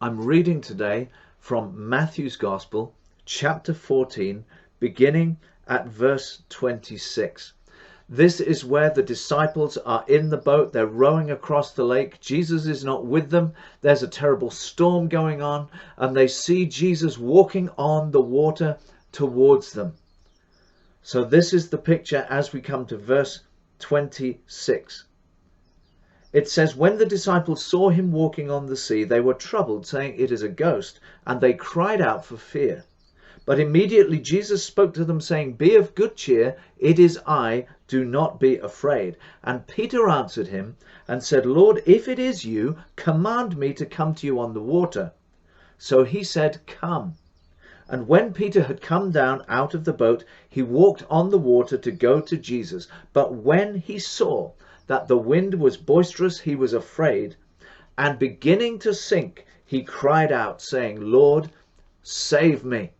I'm reading today from Matthew's Gospel, chapter 14, beginning at verse 26. This is where the disciples are in the boat. They're rowing across the lake. Jesus is not with them. There's a terrible storm going on, and they see Jesus walking on the water towards them. So this is the picture as we come to verse 26. It says, when the disciples saw him walking on the sea, they were troubled, saying, "It is a ghost," and they cried out for fear. But immediately Jesus spoke to them, saying, "Be of good cheer, it is I, do not be afraid." And Peter answered him and said, "Lord, if it is you, command me to come to you on the water." So he said, "Come." And when Peter had come down out of the boat, he walked on the water to go to Jesus. But when he saw that the wind was boisterous, he was afraid, and beginning to sink, he cried out, saying, "Lord, save me."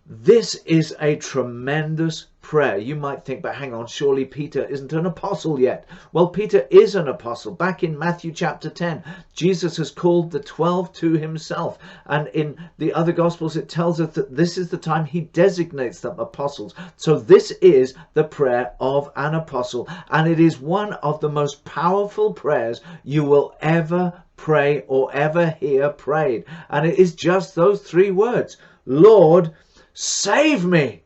This is a tremendous prayer. You might think, but hang on, surely Peter isn't an apostle yet. Well, Peter is an apostle. Back in Matthew chapter 10, Jesus has called the 12 to himself. And in the other Gospels, it tells us that this is the time he designates them apostles. So this is the prayer of an apostle. And it is one of the most powerful prayers you will ever pray or ever hear prayed. And it is just those three words: Lord, save me.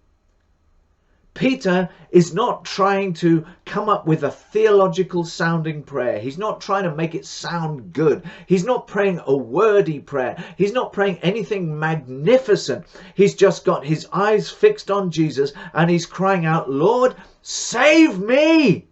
Peter is not trying to come up with a theological sounding prayer. He's not trying to make it sound good. He's not praying a wordy prayer. He's not praying anything magnificent. He's just got his eyes fixed on Jesus and he's crying out, "Lord, save me."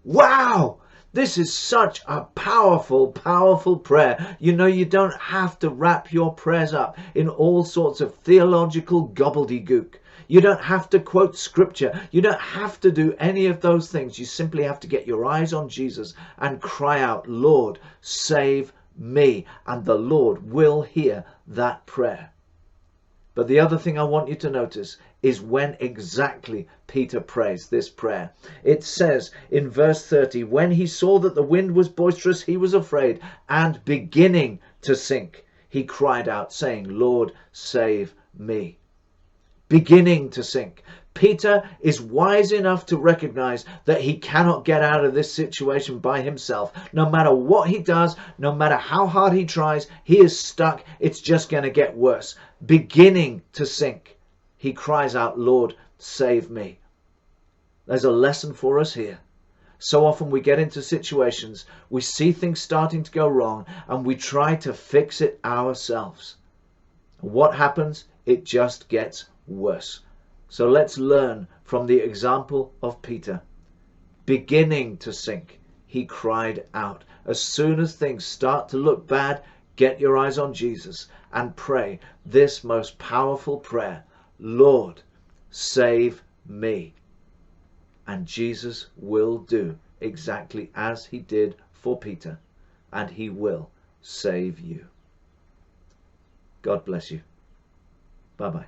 Wow! This is such a powerful, powerful prayer. You know, you don't have to wrap your prayers up in all sorts of theological gobbledygook. You don't have to quote scripture. You don't have to do any of those things. You simply have to get your eyes on Jesus and cry out, "Lord, save me." And the Lord will hear that prayer. But the other thing I want you to notice is when exactly Peter prays this prayer. It says in verse 30, when he saw that the wind was boisterous, he was afraid, and beginning to sink, he cried out, saying, "Lord, save me." Beginning to sink. Peter is wise enough to recognize that he cannot get out of this situation by himself. No matter what he does, no matter how hard he tries, he is stuck. It's just going to get worse. Beginning to sink, he cries out, "Lord, save me." There's a lesson for us here. So often we get into situations, we see things starting to go wrong, and we try to fix it ourselves. What happens? It just gets worse. So let's learn from the example of Peter. Beginning to sink, he cried out. As soon as things start to look bad, get your eyes on Jesus and pray this most powerful prayer: "Lord, save me." And Jesus will do exactly as he did for Peter, and he will save you. God bless you. Bye-bye.